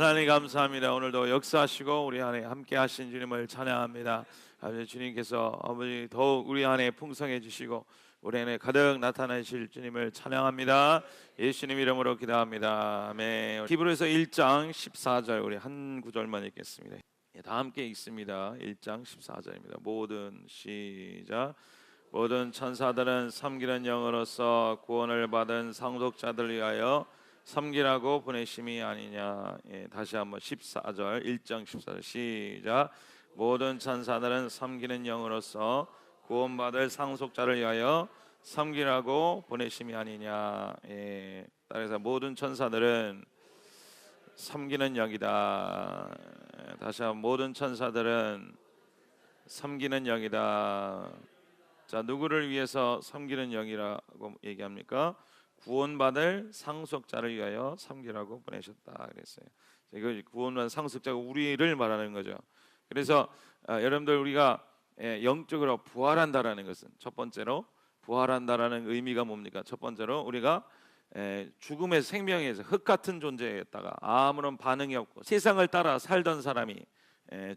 하나님 감사합니다. 오늘도 역사하시고 우리 안에 함께 하신 주님을 찬양합니다. 아버지, 주님께서 아버지 더욱 우리 안에 풍성해지시고 우리 안에 가득 나타나실 주님을 찬양합니다. 예수님 이름으로 기도합니다. 아멘. 히브리서 1장 14절 우리 한 구절만 읽겠습니다. 다 함께 읽습니다. 1장 14절입니다. 모든 시작. 모든 천사들은 섬기는 영으로서 구원을 받은 상속자들을 위하여 섬기라고 보내심이 아니냐. 다시 한번 14절 1장 14절 시작. 모든 천사들은 섬기는 영으로서 구원받을 상속자를 위하여 섬기라고 보내심이 아니냐. 따라서 모든 천사들은 섬기는 영이다. 다시 한번 모든 천사들은 섬기는 영이다. 자, 누구를 위해서 섬기는 영이라고 얘기합니까? 구원받을 상속자를 위하여 섬기라고 보내셨다 그랬어요. 이거 구원받은 상속자가 우리를 말하는 거죠. 그래서 여러분들 우리가 영적으로 부활한다라는 것은 첫 번째로 부활한다라는 의미가 뭡니까? 첫 번째로 우리가 죽음의 생명에서 흙 같은 존재였다가 아무런 반응이 없고 세상을 따라 살던 사람이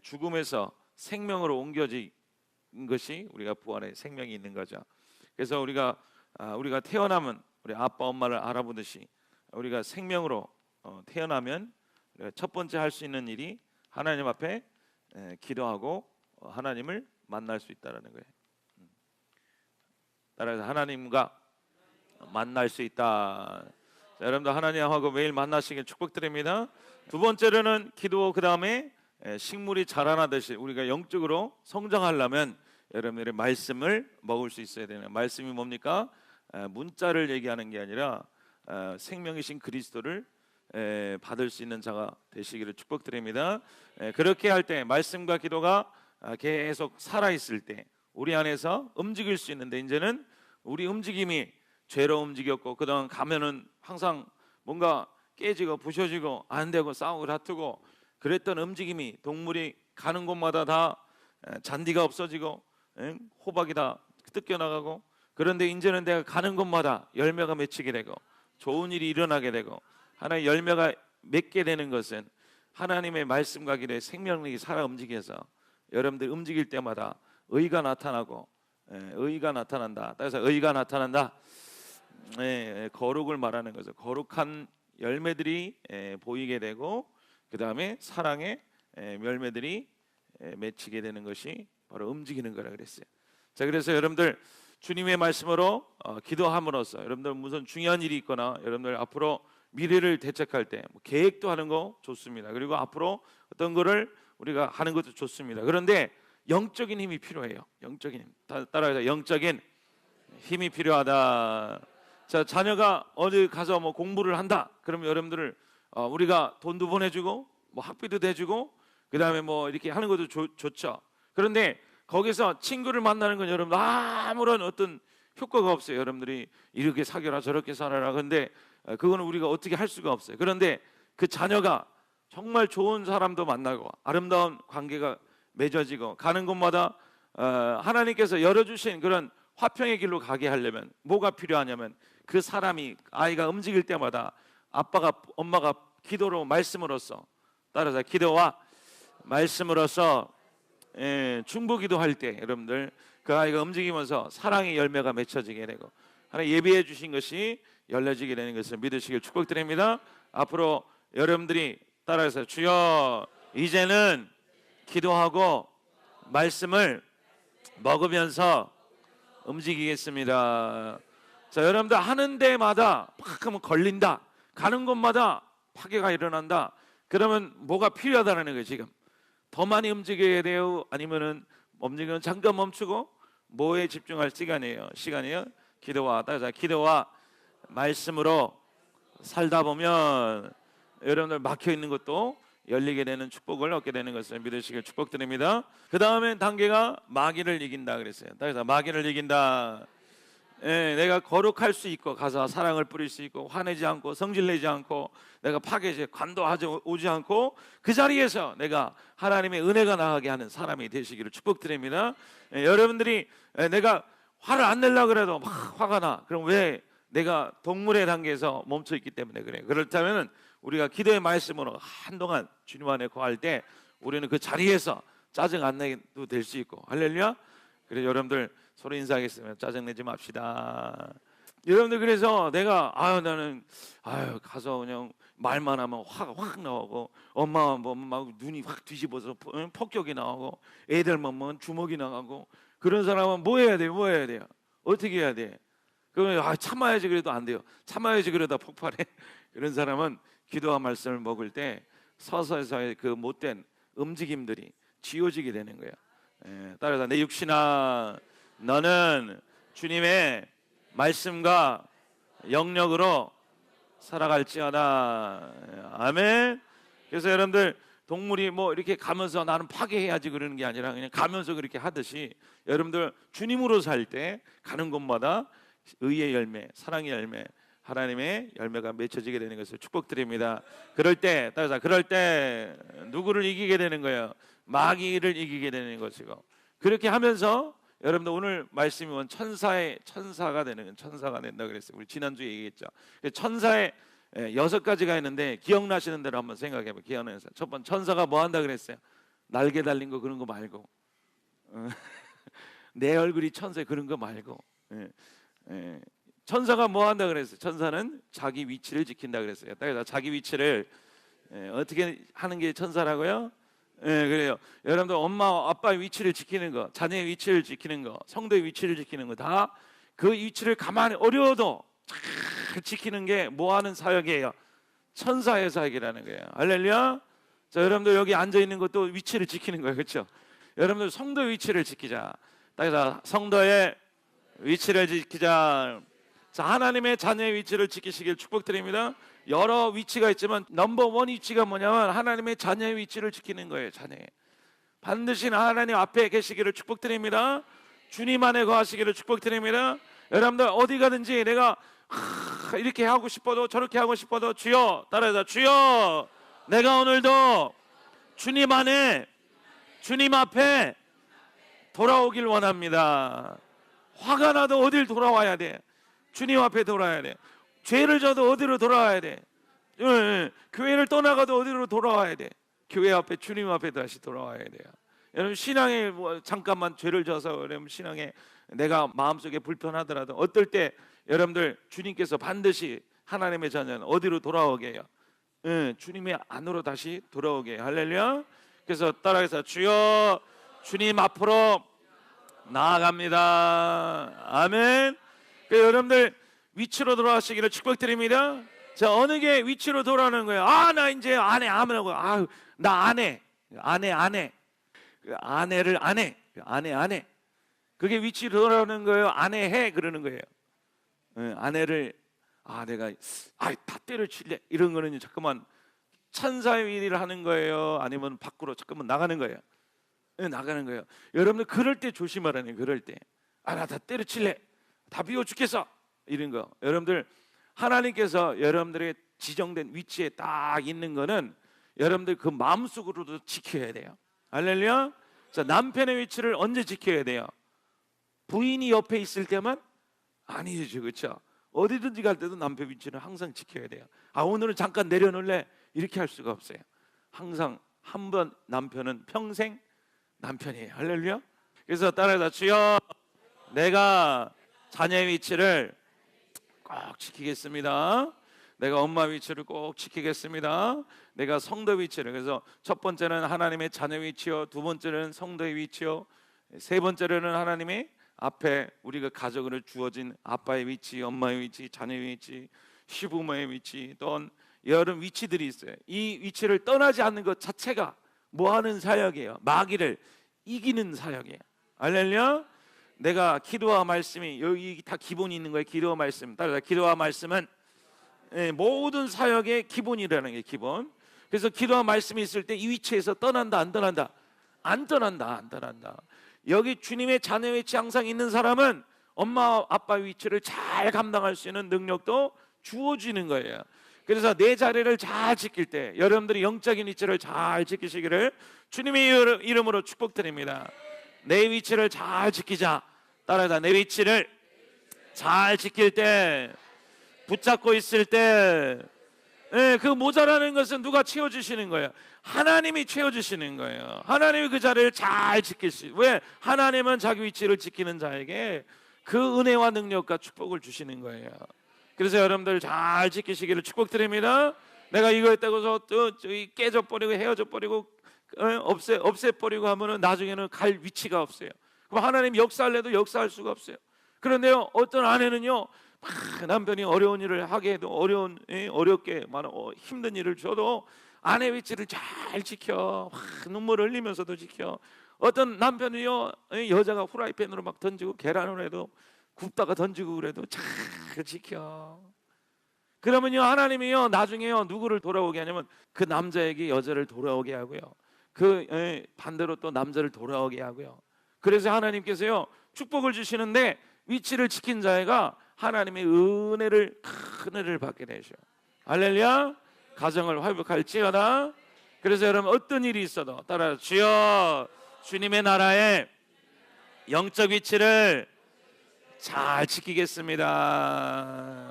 죽음에서 생명으로 옮겨진 것이 우리가 부활의 생명이 있는 거죠. 그래서 우리가 태어나면 우리 아빠 엄마를 알아보듯이 우리가 생명으로 태어나면 첫 번째 할 수 있는 일이 하나님 앞에 기도하고 하나님을 만날 수 있다는 거예요. 따라서 하나님과 만날 수 있다. 자, 여러분도 하나님하고 매일 만나시길 축복드립니다. 두 번째로는 기도, 그 다음에 식물이 자라나듯이 우리가 영적으로 성장하려면 여러분들의 말씀을 먹을 수 있어야 되는, 말씀이 뭡니까? 문자를 얘기하는 게 아니라 생명이신 그리스도를 받을 수 있는 자가 되시기를 축복드립니다. 그렇게 할 때 말씀과 기도가 계속 살아있을 때 우리 안에서 움직일 수 있는데, 이제는 우리 움직임이 죄로 움직였고 그동안 가면은 항상 뭔가 깨지고 부셔지고 안 되고 싸우고 다투고 그랬던 움직임이, 동물이 가는 곳마다 다 잔디가 없어지고 호박이 다 뜯겨나가고, 그런데 이제는 내가 가는 곳마다 열매가 맺히게 되고 좋은 일이 일어나게 되고 하나의 열매가 맺게 되는 것은 하나님의 말씀과 기도의 생명력이 살아 움직여서 여러분들 움직일 때마다 의가 나타나고, 의가 나타난다. 따라서 의가 나타난다. 거룩을 말하는 거죠. 거룩한 열매들이 보이게 되고 그 다음에 사랑의 열매들이 맺히게 되는 것이 바로 움직이는 거라 그랬어요. 자, 그래서 여러분들 주님의 말씀으로 기도함으로써 여러분들 무슨 중요한 일이 있거나 여러분들 앞으로 미래를 대책할 때 계획도 하는 거 좋습니다. 그리고 앞으로 어떤 거를 우리가 하는 것도 좋습니다. 그런데 영적인 힘이 필요해요. 영적인 힘. 따라해서 영적인 힘이 필요하다. 자, 자녀가 어디 가서 뭐 공부를 한다. 그러면 여러분들을 우리가 돈도 보내주고 뭐 학비도 대주고 그 다음에 뭐 이렇게 하는 것도 좋죠. 그런데 거기서 친구를 만나는 건 여러분 아무런 어떤 효과가 없어요. 여러분들이 이렇게 사귀라 저렇게 살아라. 그런데 그거는 우리가 어떻게 할 수가 없어요. 그런데 그 자녀가 정말 좋은 사람도 만나고 아름다운 관계가 맺어지고 가는 곳마다 하나님께서 열어주신 그런 화평의 길로 가게 하려면 뭐가 필요하냐면, 그 사람이, 아이가 움직일 때마다 아빠가 엄마가 기도로 말씀으로써, 따라서 기도와 말씀으로써 중보기도 할 때 여러분들 그 아이가 움직이면서 사랑의 열매가 맺혀지게 되고 하나님 예비해 주신 것이 열려지게 되는 것을 믿으시길 축복드립니다. 앞으로 여러분들이 따라서 주여 이제는 기도하고 말씀을 먹으면서 움직이겠습니다. 자, 여러분들 하는 데마다 막 하면 걸린다, 가는 곳마다 파괴가 일어난다. 그러면 뭐가 필요하다는 거예요. 지금 더 많이 움직여야 돼요? 아니면은 움직이면 잠깐 멈추고 뭐에 집중할 시간이에요? 기도와, 따라서 기도와 말씀으로 살다 보면 여러분들 막혀 있는 것도 열리게 되는 축복을 얻게 되는 것을 믿으시길 축복드립니다. 그 다음에 단계가 마귀를 이긴다 그랬어요. 따라서 마귀를 이긴다. 내가 거룩할 수 있고 가서 사랑을 뿌릴 수 있고 화내지 않고 성질내지 않고 내가 파괴지 관도하지 오지 않고 그 자리에서 내가 하나님의 은혜가 나가게 하는 사람이 되시기를 축복드립니다. 여러분들이 내가 화를 안 내려고 그래도 막 화가 나. 그럼 왜? 내가 동물의 단계에서 멈춰 있기 때문에 그래요. 그렇다면 우리가 기도의 말씀으로 한동안 주님 안에 거할 때 우리는 그 자리에서 짜증 안 내도 될 수 있고, 할렐루야. 그래서 여러분들 서로 인사하겠습니다. 짜증 내지 맙시다. 여러분들, 그래서 내가 나는 가서 그냥 말만 하면 화가 확 나오고, 엄마 보면 막 눈이 확 뒤집어서 폭격이 나오고, 애들만 보면 주먹이 나가고, 그런 사람은 뭐 해야 돼요? 뭐 해야 돼요? 어떻게 해야 돼? 그러면 참아야지 그래도 안 돼요. 참아야지 그러다 폭발해. 그런 사람은 기도와 말씀을 먹을 때 서서히 그 못된 움직임들이 지워지게 되는 거예요. 따라서 내 육신아, 너는 주님의 말씀과 영력으로 살아갈지어다. 아멘. 그래서 여러분들, 동물이 뭐 이렇게 가면서 나는 파괴해야지 그러는 게 아니라 그냥 가면서 그렇게 하듯이, 여러분들 주님으로 살 때 가는 곳마다 의의 열매, 사랑의 열매, 하나님의 열매가 맺혀지게 되는 것을 축복드립니다. 그럴 때, 따라서 그럴 때 누구를 이기게 되는 거예요? 마귀를 이기게 되는 것이고, 그렇게 하면서 여러분들 오늘 말씀이 온 천사가 되는, 천사가 된다 그랬어요. 우리 지난주에 얘기했죠. 천사의 6가지가 있는데, 기억나시는 대로 한번 생각해 봐요. 기억나서 첫 번째, 천사가 뭐 한다 그랬어요? 날개 달린 거 그런 거 말고, 내 얼굴이 천사 그런 거 말고, 천사가 뭐 한다 그랬어요? 천사는 자기 위치를 지킨다 그랬어요. 따라서 자기 위치를 어떻게 하는 게 천사라고요? 그래요. 여러분들 엄마 아빠의 위치를 지키는 거, 자녀의 위치를 지키는 거, 성도의 위치를 지키는 거, 다 그 위치를 가만히 어려워도 잘 지키는 게 뭐 하는 사역이에요? 천사의 사역이라는 거예요. 할렐루야. 자, 여러분들 여기 앉아 있는 것도 위치를 지키는 거예요, 그렇죠? 여러분들 성도의 위치를 지키자. 따라서 성도의 위치를 지키자. 자, 하나님의 자녀의 위치를 지키시길 축복드립니다. 여러 위치가 있지만 넘버원 위치가 뭐냐면 하나님의 자녀의 위치를 지키는 거예요. 자녀, 반드시 하나님 앞에 계시기를 축복드립니다. 주님 안에 거하시기를 축복드립니다. 여러분들 어디 가든지 내가 이렇게 하고 싶어도 저렇게 하고 싶어도, 주여, 따라해서 주여, 내가 오늘도 주님 안에, 주님 앞에 돌아오길 원합니다. 화가 나도 어딜 돌아와야 돼? 주님 앞에 돌아와야 돼. 죄를 져도 어디로 돌아와야 돼? 교회를 떠나가도 어디로 돌아와야 돼? 교회 앞에, 주님 앞에 다시 돌아와야 돼요. 여러분, 신앙에 잠깐만 죄를 져서 여러분 신앙에 내가 마음속에 불편하더라도, 어떨 때 여러분들 주님께서 반드시 하나님의 자녀는 어디로 돌아오게 해요? 주님의 안으로 다시 돌아오게 해요. 할렐루야. 그래서 따라해서 주여, 주님 앞으로 나아갑니다. 아멘. 여러분들 위치로 돌아가시기를 축복드립니다. 자, 어느 게 위치로 돌아오는 거예요? 나 이제 아내 하면하고, 나 아내, 아내를 아내, 그게 위치로 돌아오는 거예요. 아내해 그러는 거예요. 아내를 내가 다 때려칠래 이런 거는 잠깐만 천사의 일을 하는 거예요? 아니면 밖으로 잠깐만 나가는 거예요? 나가는 거예요. 여러분들 그럴 때 조심하라는, 그럴 때 나 다 때려칠래, 다 비워 죽겠어 이런 거. 여러분들 하나님께서 여러분들의 지정된 위치에 딱 있는 거는 여러분들 그 마음속으로도 지켜야 돼요. 할렐루야. 자, 남편의 위치를 언제 지켜야 돼요? 부인이 옆에 있을 때만? 아니죠, 그렇죠? 어디든지 갈 때도 남편 위치는 항상 지켜야 돼요. 오늘은 잠깐 내려놓을래? 이렇게 할 수가 없어요. 항상 한 번 남편은 평생 남편이에요. 할렐루야. 그래서 따라해서 주여, 내가 자녀의 위치를 꼭 지키겠습니다. 내가 엄마 위치를 꼭 지키겠습니다. 내가 성도 위치를. 그래서 첫 번째는 하나님의 자녀 위치요, 두 번째는 성도의 위치요, 세 번째로는 하나님의 앞에 우리가 가족으로 주어진 아빠의 위치, 엄마의 위치, 자녀의 위치, 시부모의 위치, 또는 여러 위치들이 있어요. 이 위치를 떠나지 않는 것 자체가 뭐하는 사역이에요? 마귀를 이기는 사역이에요. 할렐루야. 내가 기도와 말씀이 여기 다 기본이 있는 거예요. 기도와 말씀. 따라서 기도와 말씀은 모든 사역의 기본이라는 게 기본. 그래서 기도와 말씀이 있을 때 이 위치에서 떠난다, 안 떠난다? 안 떠난다. 여기 주님의 자녀 위치 항상 있는 사람은 엄마 아빠 위치를 잘 감당할 수 있는 능력도 주어지는 거예요. 그래서 내 자리를 잘 지킬 때 여러분들이 영적인 위치를 잘 지키시기를 주님의 이름으로 축복드립니다. 내 위치를 잘 지키자. 따라다, 내 위치를 잘 지킬 때, 붙잡고 있을 때, 예, 그 모자라는 것은 누가 채워주시는 거예요? 하나님이 채워주시는 거예요. 하나님이 그 자리를 잘 지키시고, 왜? 하나님은 자기 위치를 지키는 자에게 그 은혜와 능력과 축복을 주시는 거예요. 그래서 여러분들 잘 지키시기를 축복드립니다. 내가 이거 했다고서 또 깨져버리고 헤어져버리고 없애버리고 하면은 나중에는 갈 위치가 없어요. 그럼 하나님 역사할래도 역사할 수가 없어요. 그런데요, 어떤 아내는요, 막 남편이 어려운 일을 하게 해도 어렵게 힘든 일을 줘도 아내 위치를 잘 지켜, 막 눈물을 흘리면서도 지켜. 어떤 남편이요, 여자가 후라이팬으로 막 던지고 계란을 해도 굽다가 던지고 그래도 잘 지켜. 그러면요, 하나님이요 나중에요 누구를 돌아오게 하냐면 그 남자에게 여자를 돌아오게 하고요, 반대로 또 남자를 돌아오게 하고요. 그래서 하나님께서요 축복을 주시는데 위치를 지킨 자가 하나님의 큰 은혜를 받게 되죠. 할렐루야. 가정을 회복할지어다. 그래서 여러분 어떤 일이 있어도 따라 주여 주님의 나라에 영적 위치를 잘 지키겠습니다.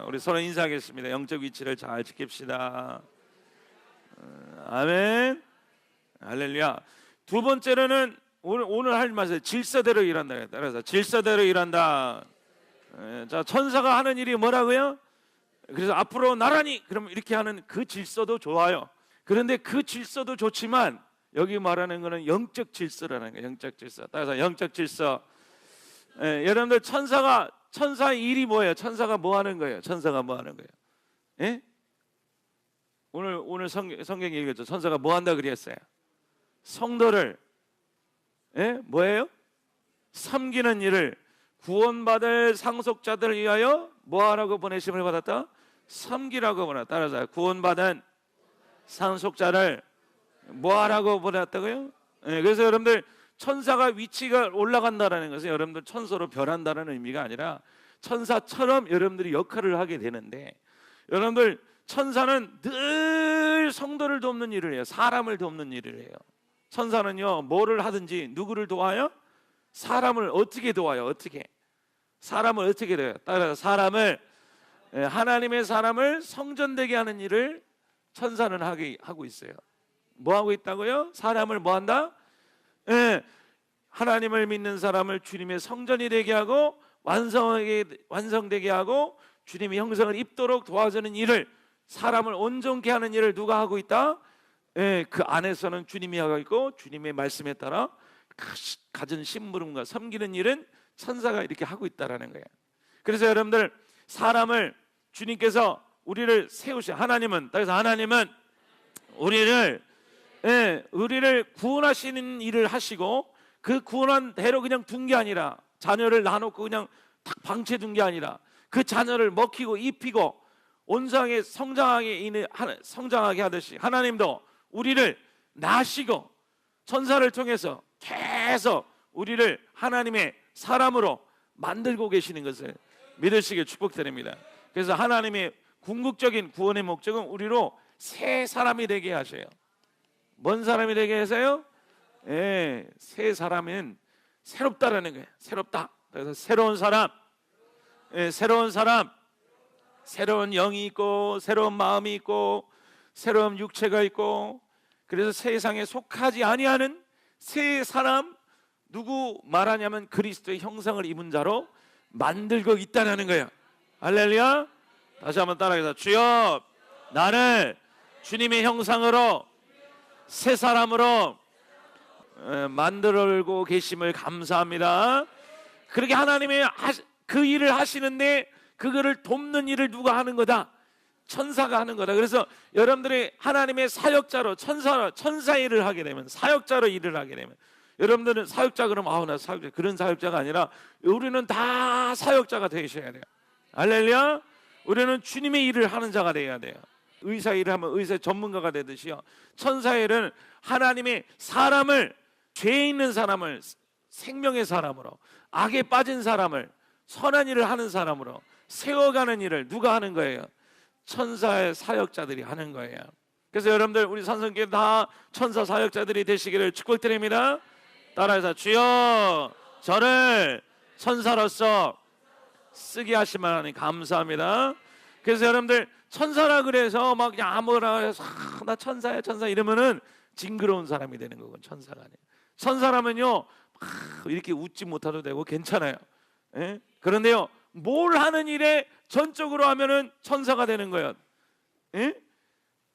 우리 서로 인사하겠습니다. 영적 위치를 잘 지킵시다. 아멘. 할렐루야. 두 번째로는 오늘 할 말씀 질서대로 일한다. 따라서 질서대로 일한다. 자, 천사가 하는 일이 뭐라고요? 그래서 앞으로 나란히 그럼 이렇게 하는 그 질서도 좋아요. 그런데 그 질서도 좋지만 여기 말하는 거는 영적 질서라는 거예요. 영적 질서. 따라서 영적 질서. 여러분들 천사의 일이 뭐예요? 천사가 뭐 하는 거예요? 천사가 뭐 하는 거예요? 예? 오늘 성경에 읽었죠. 천사가 뭐 한다 그랬어요? 성도를 뭐예요? 섬기는 일을 구원받을 상속자들을 위하여 뭐 하라고 보내심을 받았다? 섬기라고 보냈다. 따라서 구원받은 상속자를 뭐 하라고 보냈다고요? 그래서 여러분들 천사가 위치가 올라간다라는 것은 여러분들 천사로 변한다는 의미가 아니라 천사처럼 여러분들이 역할을 하게 되는데, 여러분들 천사는 늘 성도를 돕는 일을 해요. 사람을 돕는 일을 해요. 천사는요 뭐를 하든지 누구를 도와요? 사람을 어떻게 도와요? 사람을 어떻게 도와요? 따라서 하나님의 사람을 성전되게 하는 일을 천사는 하고 있어요. 뭐 하고 있다고요? 사람을 뭐 한다? 하나님을 믿는 사람을 주님의 성전이 되게 하고 완성되게 하고 주님의 형상을 입도록 도와주는 일을, 사람을 온전케 하는 일을 누가 하고 있다? 그 안에서는 주님이 하고 있고 주님의 말씀에 따라 가진 심부름과 섬기는 일은 천사가 이렇게 하고 있다라는 거예요. 그래서 여러분들 사람을 주님께서 우리를 세우셔. 하나님은 우리를 구원하시는 일을 하시고 그 구원한 대로 그냥 둔 게 아니라, 자녀를 나놓고 그냥 탁 방치해 둔 게 아니라 그 자녀를 먹히고 입히고 온상에 성장하게 하듯이 하나님도 우리를 낳으시고 천사를 통해서 계속 우리를 하나님의 사람으로 만들고 계시는 것을 믿으시길 축복드립니다. 그래서 하나님의 궁극적인 구원의 목적은 우리로 새 사람이 되게 하셔요. 뭔 사람이 되게 하세요? 새 사람은 새롭다라는 거예요. 새롭다. 그래서 새로운 사람, 새로운 영이 있고 새로운 마음이 있고 새로운 육체가 있고, 그래서 세상에 속하지 아니하는 새 사람, 누구 말하냐면 그리스도의 형상을 입은 자로 만들고 있다는 거예요. 할렐루야. 다시 한번 따라해서 주여 나를 주님의 형상으로 새 사람으로 만들고 계심을 감사합니다. 그렇게 하나님이 그 일을 하시는데 그거를 돕는 일을 누가 하는 거다? 천사가 하는 거다. 그래서 여러분들이 하나님의 사역자로 천사 일을 하게 되면, 사역자로 일을 하게 되면, 여러분들은 사역자 그러면 나 사역자, 그런 사역자가 아니라 우리는 다 사역자가 되셔야 돼요. 할렐루야. 우리는 주님의 일을 하는 자가 되어야 돼요. 의사 일을 하면 의사 전문가가 되듯이요, 천사 일은 하나님의 사람을, 죄 있는 사람을 생명의 사람으로, 악에 빠진 사람을 선한 일을 하는 사람으로 세워가는 일을 누가 하는 거예요? 천사의 사역자들이 하는 거예요. 그래서 여러분들 우리 산성교회 다 천사 사역자들이 되시기를 축복드립니다. 따라해서 주여 저를 천사로서 쓰게 하시면 하나님 감사합니다. 그래서 여러분들 천사라 그래서 막 야뭐라 해서 나 천사야 천사 이러면은 징그러운 사람이 되는 거고 천사가 아니에요. 천사라면요 이렇게 웃지 못해도 되고 괜찮아요. 예? 그런데요 뭘 하는 일에 전적으로 하면은 천사가 되는 거예요. 예?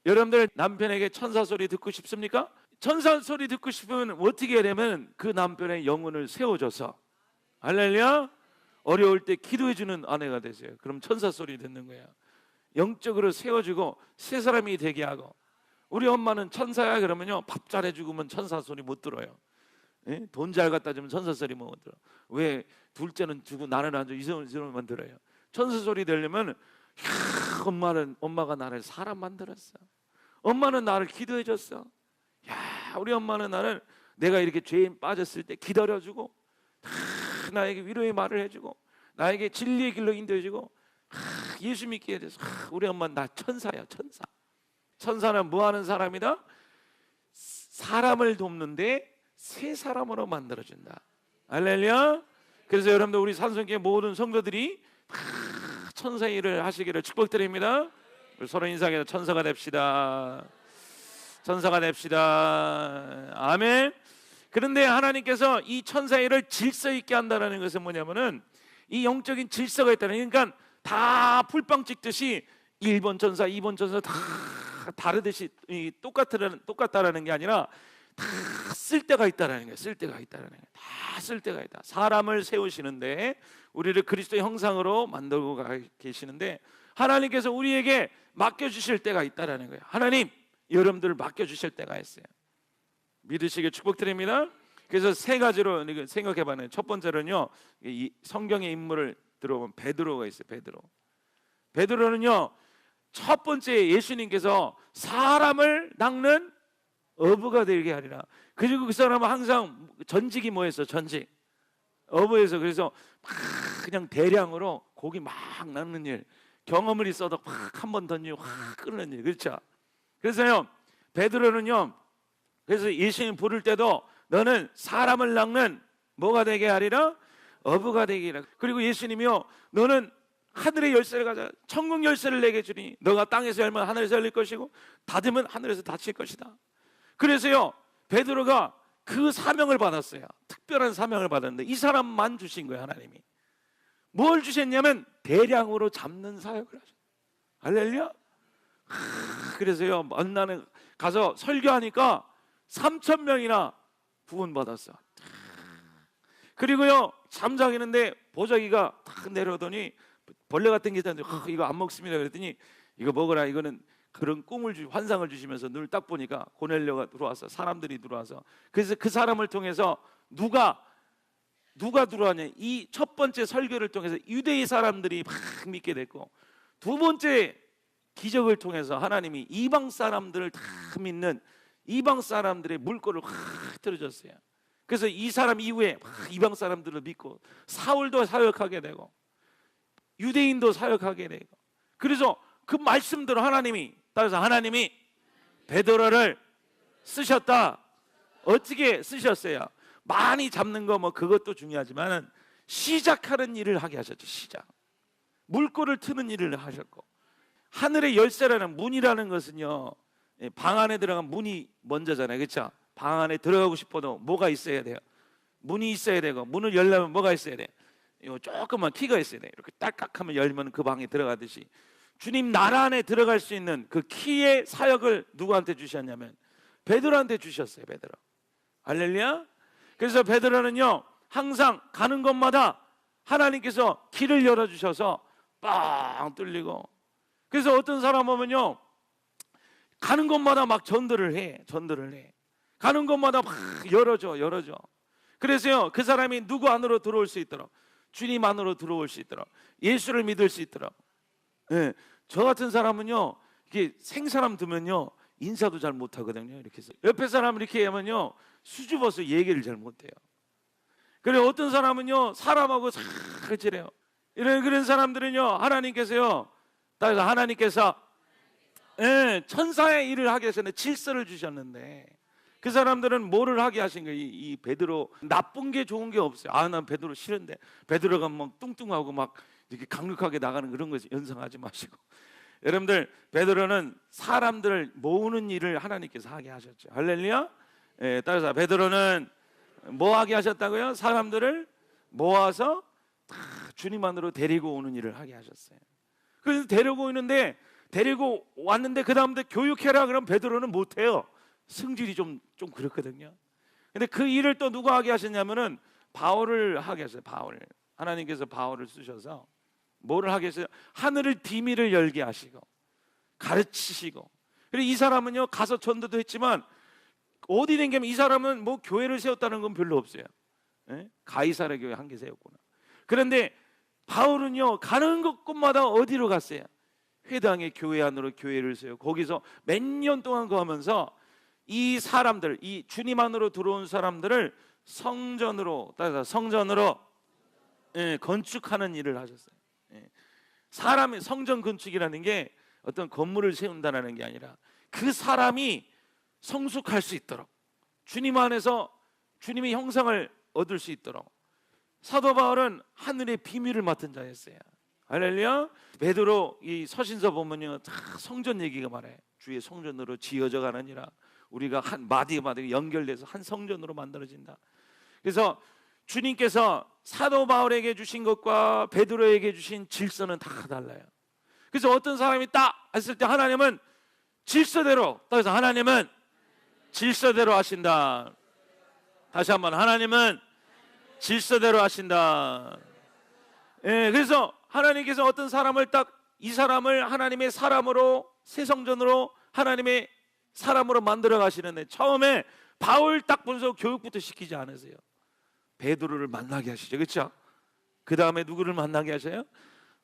여러분들 남편에게 천사 소리 듣고 싶습니까? 천사 소리 듣고 싶으면 어떻게 해야 되면 그 남편의 영혼을 세워줘서 할렐루야 어려울 때 기도해주는 아내가 되세요. 그럼 천사 소리 듣는 거야. 영적으로 세워주고 새 사람이 되게 하고. 우리 엄마는 천사야 그러면요 밥 잘해주고면 천사 소리 못 들어요. 예? 돈 잘 갖다 주면 천사 소리 못 들어. 왜 둘째는 주고 나는 안 줘? 이 소리만 들어요. 천사 소리 들려면 엄마가 나를 사람 만들었어. 엄마는 나를 기도해줬어. 야 우리 엄마는 나를 내가 이렇게 죄에 빠졌을 때 기다려주고 나에게 위로의 말을 해주고 나에게 진리의 길로 인도해주고 예수 믿게 해줘서 우리 엄마는 나 천사야 천사. 천사는 뭐하는 사람이다? 사람을 돕는데 새 사람으로 만들어준다. 할렐루야. 그래서 여러분들 우리 산성교회 모든 성도들이 천사의 일을 하시기를 축복드립니다. 서로 인상해서 천사가 됩시다. 천사가 됩시다. 아멘. 그런데 하나님께서 이 천사의 일을 질서 있게 한다는 것은 뭐냐면은 이 영적인 질서가 있다는. 그러니까 다 풀빵 찍듯이 1번 천사, 2번 천사 다 다르듯이 똑같다라는 게 아니라 다 쓸 때가 있다라는 거예요. 쓸 때가 있다라는 거예요. 다 쓸 때가 있다. 사람을 세우시는데 우리를 그리스도의 형상으로 만들고 계시는데 하나님께서 우리에게 맡겨주실 때가 있다라는 거예요. 하나님 여러분들을 맡겨주실 때가 있어요. 믿으시길 축복드립니다. 그래서 세 가지로 생각해봐요. 첫 번째로는요 이 성경의 인물을 들어보면 베드로가 있어요. 베드로는요 첫 번째 예수님께서 사람을 낚는 어부가 되게 하리라. 그리고 그 사람은 항상 전직이 뭐였어? 전직 어부에서. 그래서 막 그냥 대량으로 고기 막 낚는 일, 경험을 있어도 막 한 번 던지고 확 끓는 일. 그렇죠? 그래서요 베드로는요 그래서 예수님 부를 때도 너는 사람을 낚는 뭐가 되게 하리라? 어부가 되게 하리라. 그리고 예수님이요 너는 하늘의 열쇠를 가져 천국 열쇠를 내게 주니 너가 땅에서 열면 하늘에서 열릴 것이고 닫으면 하늘에서 닫힐 것이다. 그래서요 베드로가 그 사명을 받았어요. 특별한 사명을 받았는데 이 사람만 주신 거예요. 하나님이 뭘 주셨냐면 대량으로 잡는 사역을 하셨어요. 할렐루야. 그래서요 만나는 가서 설교하니까 3,000명이나 구원받았어. 그리고요 잠자기는데 보자기가 탁 내려오더니 벌레 같은 게 있다는데 이거 안 먹습니다 그랬더니 이거 먹어라. 이거는 그런 환상을 주시면서 눈을 딱 보니까 고넬료가 들어와서 사람들이 들어와서 그래서 그 사람을 통해서 누가 들어왔냐 이 첫 번째 설교를 통해서 유대의 사람들이 막 믿게 됐고 두 번째 기적을 통해서 하나님이 이방 사람들을 다 믿는 이방 사람들의 물꼬를 확 틀어줬어요. 그래서 이 사람 이후에 이방 사람들을 믿고 사울도 사역하게 되고 유대인도 사역하게 되고 그래서 그 말씀대로 따라서 하나님이 베드로를 쓰셨다. 어떻게 쓰셨어요? 많이 잡는 거 뭐 그것도 중요하지만 시작하는 일을 하게 하셨죠. 시작. 물꼬를 트는 일을 하셨고 하늘의 열쇠라는 문이라는 것은요 방 안에 들어간 문이 먼저잖아요. 그렇죠? 방 안에 들어가고 싶어도 뭐가 있어야 돼요? 문이 있어야 되고 문을 열려면 뭐가 있어야 돼? 요 조그만 키가 있어야 돼. 이렇게 딸깍하면 열면 그 방에 들어가듯이 주님 나라 안에 들어갈 수 있는 그 키의 사역을 누구한테 주셨냐면 베드로한테 주셨어요. 베드로. 할렐루야. 그래서 베드로는요 항상 가는 곳마다 하나님께서 길을 열어주셔서 빵 뚫리고 그래서 어떤 사람 보면요 가는 곳마다 막 전도를 해. 가는 곳마다 막 열어줘. 그래서요 그 사람이 누구 안으로 들어올 수 있도록 주님 안으로 들어올 수 있도록 예수를 믿을 수 있도록. 네, 저 같은 사람은요 이게 생사람 두면요 인사도 잘 못하거든요. 이렇게 해서 옆에 사람 이렇게 하면요 수줍어서 얘기를 잘 못해요. 그리고 어떤 사람은요 사람하고 살찔해요. 그런 사람들은요 하나님께서 천사의 일을 하게 하셨는데 질서를 주셨는데 그 사람들은 뭐를 하게 하신 거예요? 이 베드로 나쁜 게 좋은 게 없어요. 난 베드로 싫은데 베드로가 막 뚱뚱하고 막 이렇게 강력하게 나가는 그런 거 연상하지 마시고 여러분들 베드로는 사람들을 모으는 일을 하나님께서 하게 하셨죠. 할렐루야. 예, 따라서 베드로는 뭐 하게 하셨다고요? 사람들을 모아서 다 주님 안으로 데리고 오는 일을 하게 하셨어요. 그래서 데리고 왔는데 그 다음부터 교육해라 그러면 베드로는 못해요. 성질이 좀 그렇거든요. 근데 그 일을 또 누가 하게 하셨냐면은 바울을 하게 하셨어요. 바울. 하나님께서 바울을 쓰셔서 뭐를 하게 하셨어요? 하늘의 비밀을 열게 하시고 가르치시고. 그리고 이 사람은요 가서 전도도 했지만 어디 된 게 이 사람은 뭐 교회를 세웠다는 건 별로 없어요. 예? 가이사랴 교회 한 개 세웠구나. 그런데 바울은요 가는 곳마다 어디로 갔어요? 회당의 교회 안으로 교회를 세워 거기서 몇 년 동안 거하면서 이 사람들, 이 주님 안으로 들어온 사람들을 성전으로 건축하는 일을 하셨어요. 사람의 성전 건축이라는 게 어떤 건물을 세운다는 게 아니라 그 사람이 성숙할 수 있도록 주님 안에서 주님의 형상을 얻을 수 있도록 사도 바울은 하늘의 비밀을 맡은 자였어요. 할렐루야. 베드로 이 서신서 보면요 다 성전 얘기가 많아요. 주의 성전으로 지어져 가느니라. 우리가 한 마디마디 연결돼서 한 성전으로 만들어진다. 그래서 주님께서 사도 바울에게 주신 것과 베드로에게 주신 질서는 다 달라요. 그래서 어떤 사람이 딱 했을 때 하나님은 질서대로, 그래서 하나님은 질서대로 하신다. 다시 한번 하나님은 질서대로 하신다. 예, 그래서 하나님께서 어떤 사람을 딱 이 사람을 하나님의 사람으로 새 성전으로 하나님의 사람으로 만들어 가시는데 처음에 바울 딱 본서 교육부터 시키지 않으세요. 베드로를 만나게 하시죠. 그렇죠? 그 다음에 누구를 만나게 하셔요?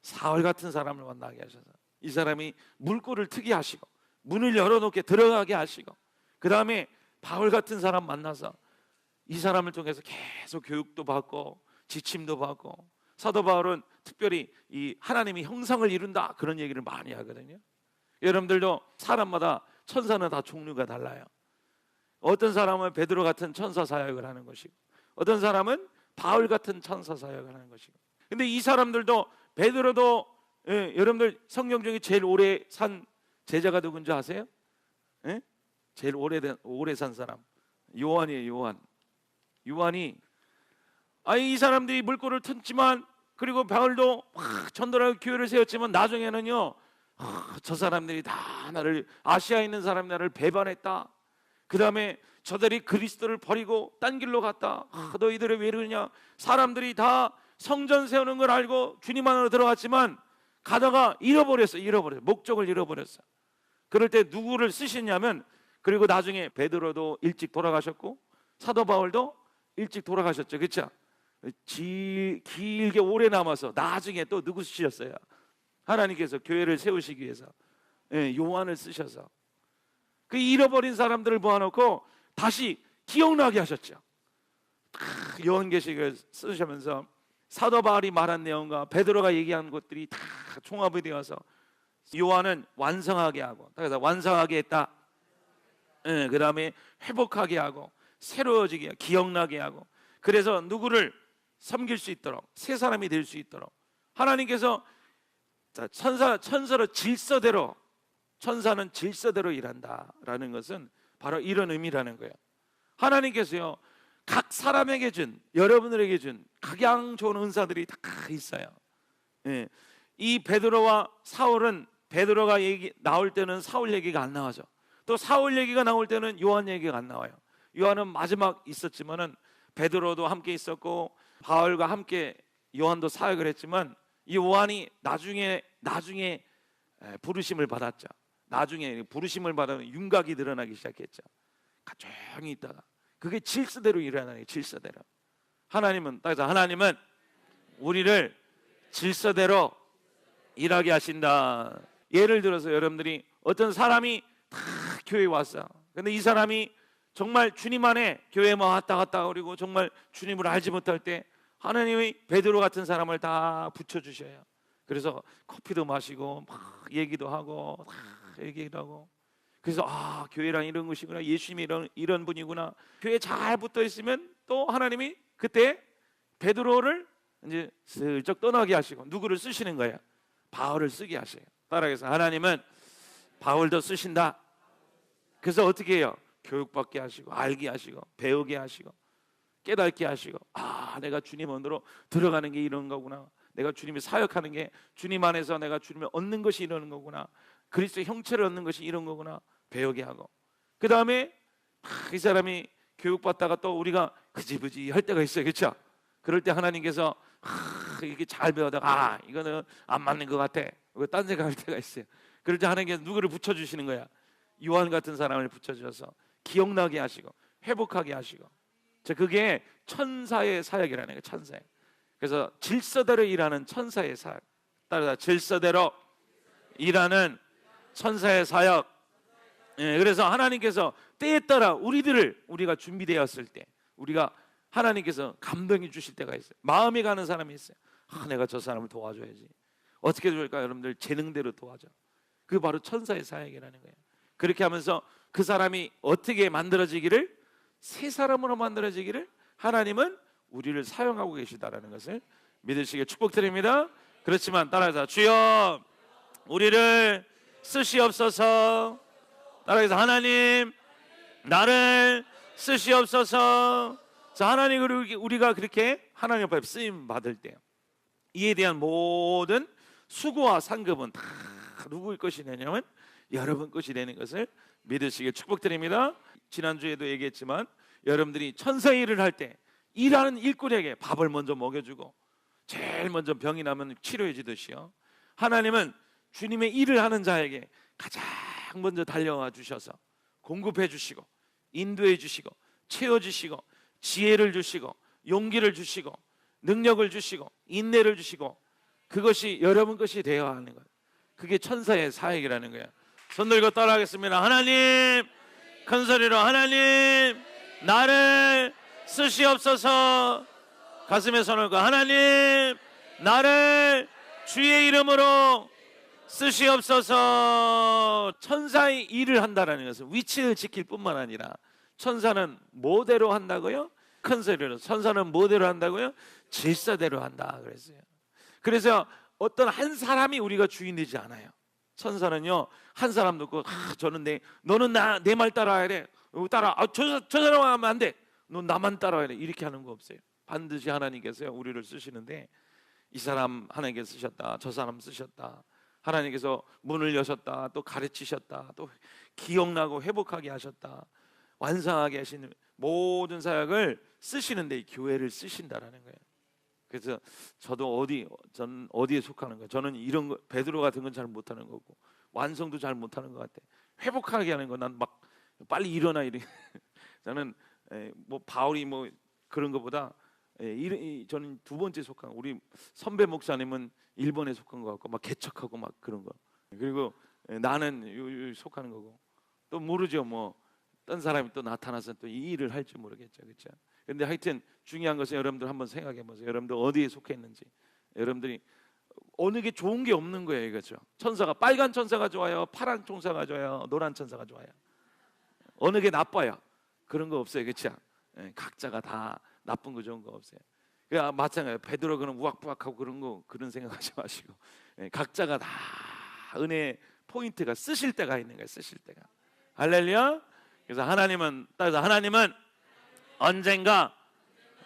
사울 같은 사람을 만나게 하셔서 이 사람이 물꼬를 트게 하시고 문을 열어놓게 들어가게 하시고 그 다음에 바울 같은 사람 만나서 이 사람을 통해서 계속 교육도 받고 지침도 받고 사도 바울은 특별히 이 하나님의 형상을 이룬다 그런 얘기를 많이 하거든요. 여러분들도 사람마다 천사는 다 종류가 달라요. 어떤 사람은 베드로 같은 천사 사역을 하는 것이고 어떤 사람은 바울 같은 천사 사역을 하는 것이고 근데 이 사람들도 베드로도 여러분들 성경 중에 제일 오래 산 제자가 누군지 아세요? 제일 오래 산 사람 요한이에요. 요한이 이 사람들이 물꼬를 텄지만 그리고 바울도 전도하고 교회를 세웠지만 나중에는요 저 사람들이 다 나를 아시아에 있는 사람이 나를 배반했다. 그 다음에 저들이 그리스도를 버리고 딴 길로 갔다. 너희들이 왜 그러냐. 사람들이 다 성전 세우는 걸 알고 주님 안으로 들어갔지만 가다가 잃어버렸어. 목적을 잃어버렸어. 그럴 때 누구를 쓰시냐면 그리고 나중에 베드로도 일찍 돌아가셨고 사도 바울도 일찍 돌아가셨죠. 그렇죠? 길게 오래 남아서 나중에 또 누구 쓰셨어요? 하나님께서 교회를 세우시기 위해서 요한을 쓰셔서 그 잃어버린 사람들을 모아놓고 다시 기억나게 하셨죠. 요한계시록을 쓰시면서 사도 바울이 말한 내용과 베드로가 얘기한 것들이 다 총합이 되어서 요한은 완성하게 하고 그래서 완성하게 했다. 그 다음에 회복하게 하고 새로워지게 하고 기억나게 하고 그래서 누구를 섬길 수 있도록 새 사람이 될 수 있도록 하나님께서 천사로 질서대로 천사는 질서대로 일한다라는 것은 바로 이런 의미라는 거예요. 하나님께서요 각 사람에게 준 여러분들에게 준 각양 좋은 은사들이 다 있어요. 이 베드로와 사울은 베드로가 나올 때는 사울 얘기가 안 나와죠. 또 사울 얘기가 나올 때는 요한 얘기가 안 나와요. 요한은 마지막 있었지만은 베드로도 함께 있었고 바울과 함께 요한도 사역을 했지만 이 요한이 나중에 부르심을 받았죠. 나중에 부르심을 받으면 윤곽이 드러나기 시작했죠. 조용히 있다가 그게 질서대로 일어나는 거예요. 질서대로. 하나님은 우리를 질서대로 일하게 하신다. 예를 들어서 여러분들이 어떤 사람이 다 교회에 왔어. 근데 이 사람이 정말 주님 안에 교회만 왔다 갔다 그리고 정말 주님을 알지 못할 때 하나님의 베드로 같은 사람을 다 붙여주셔요. 그래서 커피도 마시고 막 얘기도 하고 얘기도 하고 그래서 교회란 이런 것이구나. 예수님이 이런 분이구나. 교회에 잘 붙어 있으면 또 하나님이 그때 베드로를 이제 슬쩍 떠나게 하시고 누구를 쓰시는 거예요? 바울을 쓰게 하셔요. 따라해서 하나님은 바울도 쓰신다. 그래서 어떻게 해요? 교육받게 하시고 알게 하시고 배우게 하시고 깨닫게 하시고, 아, 내가 주님 안으로 들어가는 게 이런 거구나. 내가 주님이 사역하는 게 주님 안에서 내가 주님을 얻는 것이 이러는 거구나. 그리스도의 형체를 얻는 것이 이런 거구나. 배우게 하고, 그 다음에 이 사람이 교육받다가 또 우리가 흐지부지 할 때가 있어요. 그렇죠? 그럴 때 하나님께서 이렇게 잘 배우다가 이거는 안 맞는 것 같아. 딴 생각할 때가 있어요. 그럴 때 하나님께서 누구를 붙여주시는 거야? 요한 같은 사람을 붙여주셔서 기억나게 하시고 회복하게 하시고. 자, 그게 천사의 사역이라는 거예요. 천사의. 그래서 질서대로 일하는 천사의 사역. 따라서 질서대로 일하는 천사의 사역. 예, 그래서 하나님께서 때에 따라 우리가 준비되었을 때, 우리가 하나님께서 감동해 주실 때가 있어요. 마음이 가는 사람이 있어요. 내가 저 사람을 도와줘야지. 어떻게 도와줄까? 여러분들 재능대로 도와줘. 그게 바로 천사의 사역이라는 거예요. 그렇게 하면서 그 사람이 어떻게 만들어지기를, 새 사람으로 만들어지기를 하나님은 우리를 사용하고 계시다라는 것을 믿으시길 축복드립니다. 그렇지만 따라해서 주여 우리를 쓰시옵소서. 따라해서 하나님 나를 쓰시옵소서. 자, 하나님, 우리가 그렇게 하나님 앞에 쓰임 받을 때 이에 대한 모든 수고와 상급은 다 누구의 것이 되냐면 여러분 것이 되는 것을 믿으시길 축복드립니다. 지난주에도 얘기했지만 여러분들이 천사의 일을 할 때 일하는 일꾼에게 밥을 먼저 먹여주고 제일 먼저 병이 나면 치료해 주듯이요, 하나님은 주님의 일을 하는 자에게 가장 먼저 달려와 주셔서 공급해 주시고 인도해 주시고 채워주시고 지혜를 주시고 용기를 주시고 능력을 주시고 인내를 주시고, 그것이 여러분 것이 되어야 하는 거예요. 그게 천사의 사역이라는 거예요. 손 들고 따라하겠습니다. 하나님, 큰 소리로 하나님 나를 쓰시옵소서. 가슴에 손을 얹고 하나님 나를 주의 이름으로 쓰시옵소서. 천사의 일을 한다는 것은 위치를 지킬 뿐만 아니라 천사는 뭐대로 한다고요? 큰 소리로. 천사는 뭐대로 한다고요? 질서대로 한다 그랬어요. 그래서 어떤 한 사람이 우리가 주인 되지 않아요. 천사는요, 한 사람 놓고 너는 내 말 따라야 돼. 따라. 저 사람 하면 안 돼. 너 나만 따라야 돼. 이렇게 하는 거 없어요. 반드시 하나님께서 우리를 쓰시는데, 이 사람 하나님께서 쓰셨다, 저 사람 쓰셨다, 하나님께서 문을 여셨다, 또 가르치셨다, 또 기억나고 회복하게 하셨다, 완성하게 하시는 모든 사역을 쓰시는데 이 교회를 쓰신다라는 거예요. 그래서 저는 어디에 속하는 거예요? 저는 이런 거, 베드로 같은 건 잘 못하는 거고 완성도 잘 못하는 것 같아. 회복하게 하는 거 난 막 빨리 일어나 이래. 저는 뭐 바울이 뭐 그런 것보다 저는 두 번째 속한, 우리 선배 목사님은 1번에 속한 것 같고 막 개척하고 막 그런 거. 그리고 나는 속하는 거고, 또 모르죠. 뭐 딴 사람이 또 나타나서 또 이 일을 할지 모르겠죠. 그렇죠? 근데 하여튼 중요한 것은 여러분들 한번 생각해 보세요. 여러분들 어디에 속해 있는지. 여러분들이 어느 게 좋은 게 없는 거예요. 그렇죠? 천사가 빨간 천사가 좋아요, 파란 천사가 좋아요, 노란 천사가 좋아요? 어느 게 나빠요? 그런 거 없어요. 그렇죠? 각자가 다 나쁜 거 좋은 거 없어요. 그러니까 마찬가지예요. 베드로 그런 우악부악하고 그런 생각하지 마시고, 각자가 다 은혜의 포인트가 쓰실 때가 있는 거예요. 쓰실 때가. 할렐루야. 그래서 하나님은 언젠가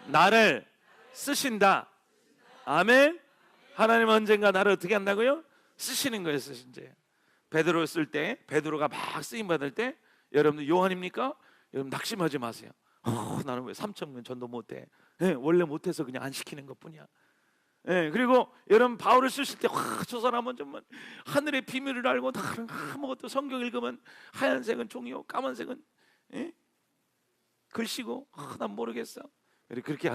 나를 쓰신다. 아멘. 하나님은 언젠가 나를 어떻게 한다고요? 쓰시는 거예요. 쓰신지. 베드로 쓸 때, 베드로가 막 쓰임 받을 때, 여러분들 요한입니까? 여러분 낙심하지 마세요. 나는 왜 3,000명 전도 못해? 원래 못해서 그냥 안 시키는 것뿐이야. 그리고 여러분 바울을 쓰실 때, 저 사람은 정말 하늘의 비밀을 알고 다른 아무것도, 성경 읽으면 하얀색은 종이요 까만색은 글씨고, 난 모르겠어. 그렇게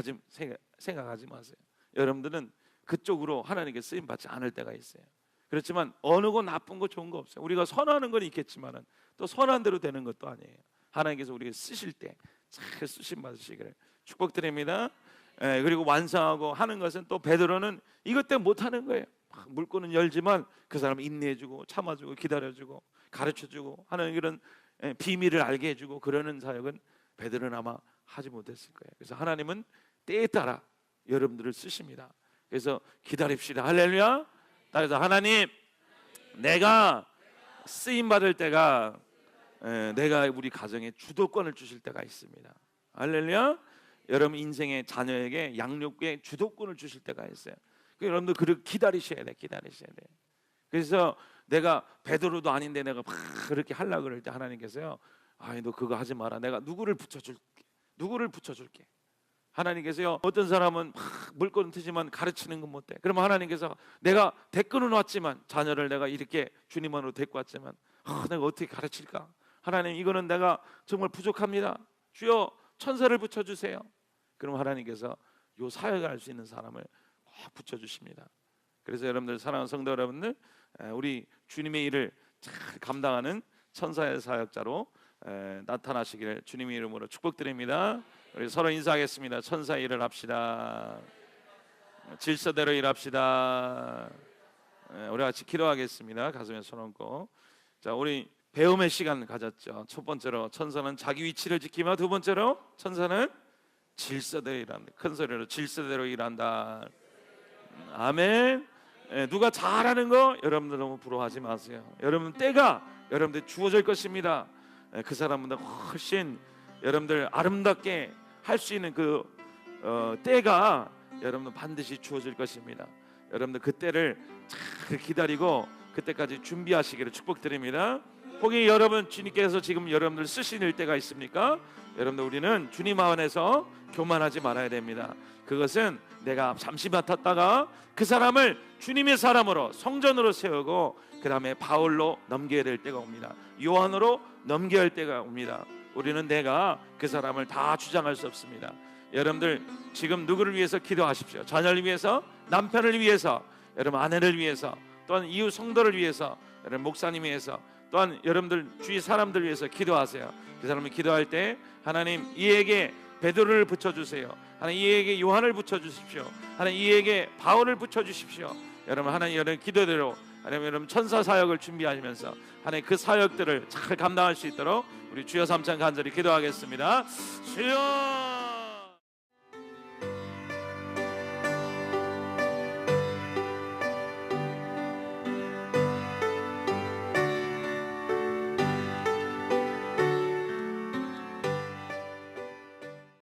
생각하지 마세요. 여러분들은 그쪽으로 하나님께 쓰임 받지 않을 때가 있어요. 그렇지만 어느 거 나쁜 거 좋은 거 없어요. 우리가 선하는 건 있겠지만은 또 선한 대로 되는 것도 아니에요. 하나님께서 우리가 쓰실 때 잘 쓰심 받으시기를 축복드립니다. 그리고 완성하고 하는 것은 또 베드로는 이것 때문에 못하는 거예요. 물건은 열지만 그 사람 인내해주고 참아주고 기다려주고 가르쳐주고 하는 이런 비밀을 알게 해주고 그러는 사역은 베드로는 아마 하지 못했을 거예요. 그래서 하나님은 때에 따라 여러분들을 쓰십니다. 그래서 기다립시다. 할렐루야. 따라서 하나님, 내가 쓰임 받을 때가 내가 우리 가정에 주도권을 주실 때가 있습니다. 할렐루야. 여러분 인생의 자녀에게 양육의 주도권을 주실 때가 있어요. 여러분들 그렇게 기다리셔야 돼. 기다리셔야 돼. 그래서 내가 베드로도 아닌데 내가 막 그렇게 하려고 그럴 때 하나님께서요, 아이 너 그거 하지 마라. 내가 누구를 붙여줄게. 하나님께서요, 어떤 사람은 막 물건은 트지만 가르치는 건 못해. 그러면 하나님께서 내가 데리고는 왔지만, 자녀를 내가 이렇게 주님 안으로 데리고 왔지만 내가 어떻게 가르칠까? 하나님, 이거는 내가 정말 부족합니다. 주여 천사를 붙여주세요. 그럼 하나님께서 요 사역을 할 수 있는 사람을 꼭 붙여주십니다. 그래서 여러분들, 사랑하는 성도 여러분들, 우리 주님의 일을 잘 감당하는 천사의 사역자로 나타나시기를 주님의 이름으로 축복드립니다. 우리 서로 인사하겠습니다. 천사의 일을 합시다. 질서대로 일합시다. 우리 같이 기도하겠습니다. 가슴에 손 얹고. 자, 우리 배움의 시간 가졌죠. 첫 번째로 천사는 자기 위치를 지키며, 두 번째로 천사는 질서대로 일한다. 큰 소리로 질서대로 일한다. 아멘. 누가 잘하는 거 여러분들 너무 부러워하지 마세요. 여러분 때가 여러분들 주어질 것입니다. 그 사람보다 훨씬 여러분들 아름답게 할 수 있는 그 때가 여러분들 반드시 주어질 것입니다. 여러분들 그 때를 잘 기다리고 그때까지 준비하시기를 축복드립니다. 혹시 여러분 주님께서 지금 여러분들 쓰실 때가 있습니까? 여러분들, 우리는 주님 안에서 교만하지 말아야 됩니다. 그것은 내가 잠시 맡았다가 그 사람을 주님의 사람으로 성전으로 세우고 그 다음에 바울로 넘겨야 될 때가 옵니다. 요한으로 넘겨야 할 때가 옵니다. 우리는 내가 그 사람을 다 주장할 수 없습니다. 여러분들 지금 누구를 위해서 기도하십시오. 자녀를 위해서, 남편을 위해서, 여러분 아내를 위해서, 또한 이웃 성도를 위해서, 여러분 목사님 위해서, 또한 여러분들 주위 사람들 위해서 기도하세요. 그 사람이 기도할 때 하나님 이에게 베드로를 붙여주세요. 하나님 이에게 요한을 붙여주십시오. 하나님 이에게 바울을 붙여주십시오. 여러분 하나님 여러분 기도대로 하나님 여러분 천사 사역을 준비하시면서 하나님 그 사역들을 잘 감당할 수 있도록 우리 주여 삼창 간절히 기도하겠습니다. 주여